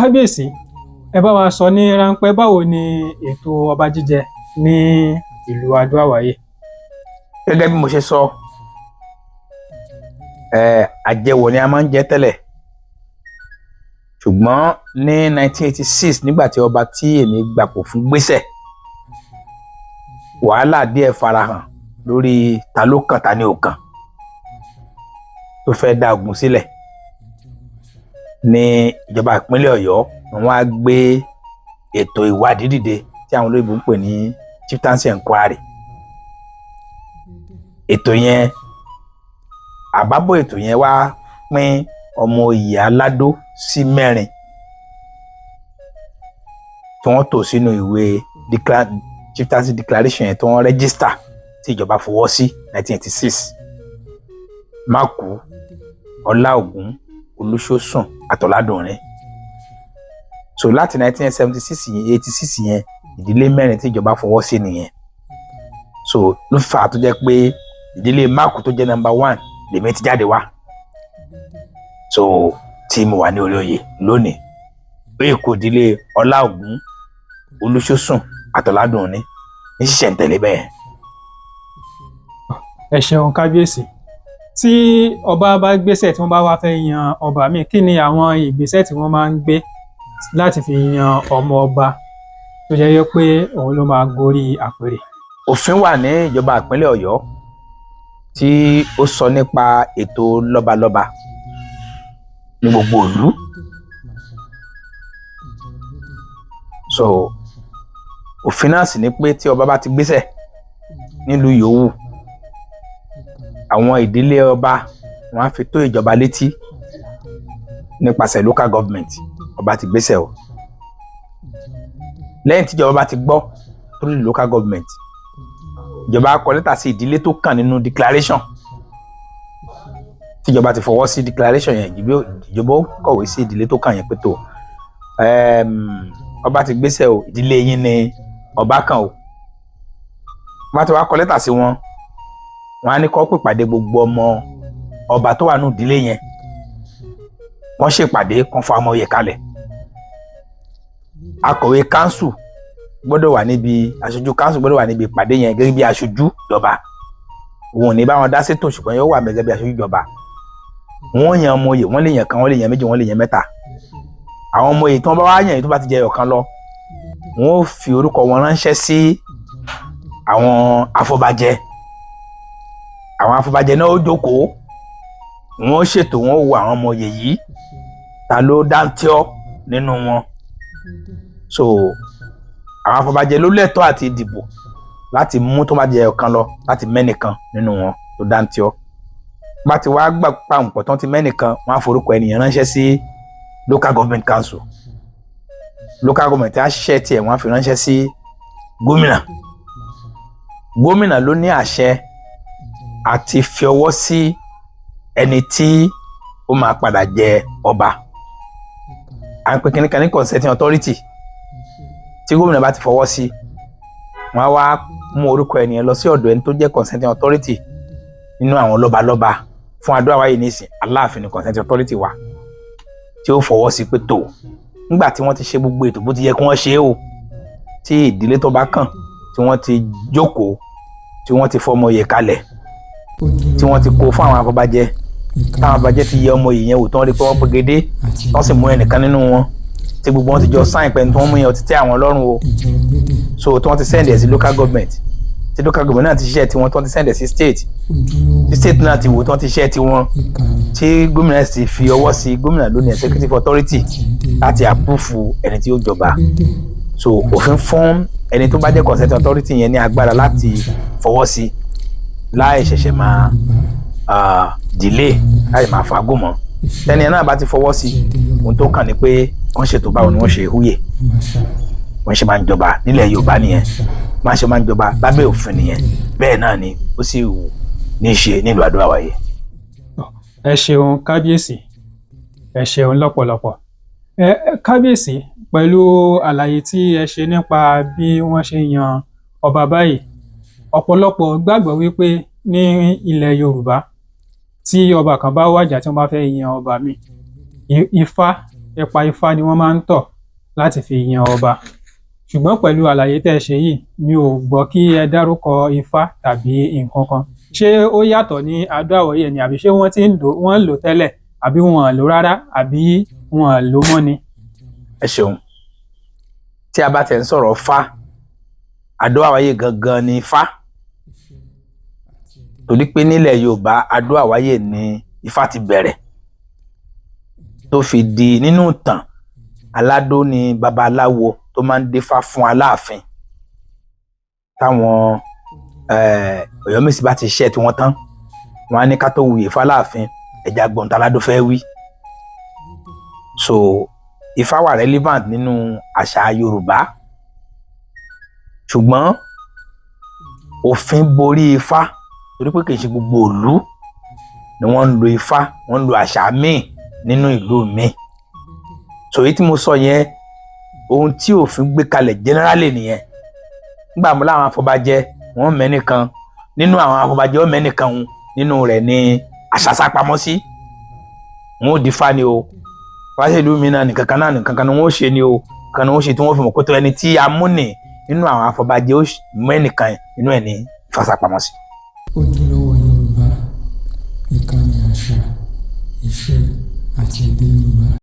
Kábíyèsí, ẹ bá wa sọ ní ráńpẹ́ báwo ni ètò ọba jíjẹ ní ìlú Adó-Àwáyè? Gẹ́gẹ́ bí mo ṣe sọ, àjẹwọ̀ ni a máa ń jẹ tẹ́lẹ̀, ṣùgbọ́n ní 1986 nígbà tí ọba tí èmi gbapò fún gbéṣẹ̀, wàhálà díẹ̀ farahàn lórí ta ló kàn ta ni ò kàn tó fẹ́ dá ogun sílẹ̀. Ní ìjọba ìpínlẹ̀ Ọ̀yọ́ wọ́n á gbé ètò ìwádìí dìde tí àwọn olóyìnbó ń pè ní chieftaincy inquiry. Ètò yẹn, àbábọ̀ ètò yẹn wá pín ọmọ oyè aládó sí 4 tí wọ́n tò sínú ìwé chieftaincy declaration yẹn tí wọ́n rẹ́gísítà tí ìjọba fọwọ́ sí 1986. Mákù, Ọláògún, Olúṣósùn, Àtọ̀ládùnrin. So láti 1986 yẹn ìdílé 4 tí ìjọba fọwọ́ sí nìyẹn. So ló fà á tó jẹ́ pé ìdílé Mákù tó jẹ́ number 1 lèmi ti jáde wá. So tí mo wà ní orí oyè lónìí, ó yẹ kó ìdílé Ọláògún, Olúṣósùn, Àtọ̀ládùnrin ní ṣísẹ̀ntẹ̀lé bẹ́ẹ̀. Ẹ ṣeun Kábíyèsí. Tí ọba bá gbéṣẹ̀ tí wọ́n bá wá fẹ́ yan ọba míì, kí ni àwọn ìgbésẹ̀ tí wọ́n máa ń gbé láti fi yan ọmọ ọba tó jẹ́ pé òun ló máa gorí àpèrè? Òfin wà ní ìjọba ìpínlẹ̀ Ọ̀yọ́ tí ó sọ nípa ètò lọ́balọ́ba ní gbogbo ìlú. So òfin náà sì ní pé tí ọba bá ti gbéṣẹ̀ nílùú yòówù, àwọn ìdílé ọba wọn á fi tó ìjọba létí nípasẹ̀ local government. Ọba ti gbéṣẹ̀ o. Lẹ́yìn tí ìjọba bá ti gbọ́ through local government, ìjọba kọ lẹ́tà sí ìdílé tó kàn nínú declaration. Tí ìjọba ti fọwọ́ sí declaration yẹn, ìjọba ó kọ̀wé sí ìdílé tó kàn yẹn pé tó ọba ti gbéṣẹ̀ o, ìdílé yín ni ọba kàn o. Wọ́n ti wá kọ lẹ́tà sí wọn, wọ́n á ní kó pèpàdé gbogbo ọmọ ọba tó wà nínú ìdílé yẹn. Wọ́n ṣèpàdé kan fún ọmọ oyè kalẹ̀. Akọ̀wé kánsù gbọ́dọ̀ wà níbi, aṣojú kánsù gbọ́dọ̀ wà níbi ìpàdé yẹn gẹ́gẹ́ bí aṣojú ìjọba. Òun ò ní bá wọn dá sétò, ṣùgbọ́n yóò wà gẹ́gẹ́ bí aṣojú ìjọba. Wọ́n yan ọmọ oyè, wọ́n lè yan kan, wọ́n lè yan méjì, wọ́n lè yan mẹ́ta. Àwọn ọmọ oyè tí wọ́n bá wá yàn yìí tó bá ti jẹ ọ̀kan lọ, wọ́n ó fi orúkọ wọn ránṣẹ́ sí àwọn afọbajẹ. Àwọn afọbajẹ náà ó jókòó, wọ́n ó ṣètò, wọ́n ó wo àwọn ọmọ oyè yìí ta ló dáńtíọ́ nínú wọn. So àwọn afọbajẹ ló lẹ́tọ̀ọ́ àti ìdìbò láti mú tó bá jẹ ọ̀kan lọ, láti mẹ́nìkan nínú wọn tó dáńtíọ́. Bá ti wá gbà pàǹpọ̀ tán ti mẹ́nìkan, wọ́n á forúkọ ènìyàn ránṣẹ́ sí local government council. Local government á ṣiṣẹ́ tiẹ̀, wọ́n á fi ránṣẹ́ sí gómìnà. Gómìnà ló ní àṣẹ àti fi ọwọ́ sí ẹni tí ó máa padà jẹ ọba. À ń pè kíní kan ní consenting authority. Tí gómìnà bá ti fọwọ́ sí, wọ́n á wá mú orúkọ ènìyàn lọ sí ọ̀dọ̀ ẹni tó jẹ́ consenting authority nínú àwọn lọ́balọ́ba. Fún Adó-Àwáyè nísìn, Aláàfin ni consenting authority wà, tí ó fọwọ́ sí pé tó nígbà tí wọ́n ti ṣe gbogbo ètò bó ti yẹ kí wọ́n ṣe o, tí ìdílé tó bá kàn tí wọ́n ti jókòó, tí wọ́n ti fọmọ oyè kalẹ̀, tí wọ́n ti kó fún àwọn afọbajẹ, táwọn afọbajẹ ti yẹ ọmọ oyè yẹn wò tí wọ́n rí pé wọ́n pegedé, wọ́n sì mú ẹnìkan nínú wọn tí gbogbo wọn ti jọ sáìn pẹ̀lú tí wọ́n mú yẹn ti tẹ́ àwọn lọ́rùn o. So tí wọ́n ti send ẹ̀ sí local government, tí local government náà ti ṣiṣẹ́ tiwọn, tí wọ́n ti send ẹ̀ sí state, tí state náà ti wò tí wọ́n ti ṣiṣẹ́ tiwọn, tí gómìnà sì fi ọwọ́ sí, gómìnà ló ní executive authority láti approve ẹni tí ó jọba. So òfin fún ẹni tó bá jẹ́ consenting authority yẹn ní agbára láti fọwọ́ sí láì ṣẹ̀ṣẹ̀ máa delay, láì máa fagùn mọ́. Tẹ́ni náà bá ti fọwọ́ sí, ohun tó kàn ní pé wọ́n ṣètò báwo ni wọ́n ṣe húyè, wọ́n ṣe máa ń jọba nílẹ̀ Yorùbá nìyẹn, máa ṣe máa ń jọba lábẹ́ òfin nìyẹn. Bẹ́ẹ̀ náà ni ó sì wù ní ṣe nílùú Adó-Àwáyè. Ẹ ṣeun Kábíyèsí, ẹ ṣeun lọ́pọ̀lọpọ̀. Kábíyèsí, pẹ̀lú àlàyé tí ẹ ṣe nípa bí wọ́n ṣe yan ọba báyìí, ọ̀pọ̀lọpọ̀ gbàgbọ́ wípé ní ilẹ̀ Yorùbá tí ọba kan bá wàjà tí wọ́n bá fẹ́ yan ọba míì, Ifá ipa Ifá ni wọ́n máa ń tọ̀ láti fi yan ọba. Ṣùgbọ́n pẹ̀lú àlàyé tẹ́ ẹ ṣe yìí, mi ò gbọ́ kí ẹ dárúkọ Ifá tàbí nǹkan kan. Ṣé ó yàtọ̀ ní Adó-Àwọ̀yè ni, àbí ṣé wọ́n ń lò tẹ́lẹ̀, àbí wọn ò lò rárá, àbí wọn ò lò mọ́ ni? Ẹ ṣeun. Tí a bá tẹ̀ ń sọ̀rọ̀ Fá, Adó-Àwọ̀yè gangan ni Ifá. Torí pé nílẹ̀ Yorùbá, Adó-Àwọ̀yè ni Ifá ti bẹ̀rẹ̀. Tó fi di nínú ìtàn, aládó ni babaláwo tó máa ń dífá fún Aláàfin. Táwọn Ọ̀yọ́mèsì bá ti ṣẹ́ tí wọ́n tán, wọ́n á ní ká tó wuyè f'Aláàfin, ẹ̀já gbọ̀n táládó fẹ́ wí. So Ifá wà relevant nínú àṣà Yorùbá. Ṣùgbọ́n òfin borí Ifá, torí pé kì í ṣe gbogbo ìlú ni wọ́n ń lo Ifá, wọ́n ń lo àṣà míì nínú ìlú míì. So èyí tí mo sọ yẹn, ohun tí òfin gbé kalẹ̀ generally nìyẹn. Nígbà mo láwọn afọbajẹ, wọ́n mẹ́nìkan nínú àwọn afọbajẹ, wọ́n mẹ́nìkan nínú rẹ̀ ní àṣà sápamọ́ sí. Wọ́n ò dífá ni o. Fáṣẹ̀lú mi náà nìkan kan ni wọ́n ó ṣe ni o. Kan ni wọ́n ṣe tí wọ́n fi mọ̀ pé tó ẹni tí a mú nì nínú àwọn afọbajẹ ó mẹ́nìkan nínú ẹ̀ ní Ifá sápamọ́ sí. Ojúlówó Yorùbá, ìkànnì àṣà, ìṣe àti èdè Yorùbá.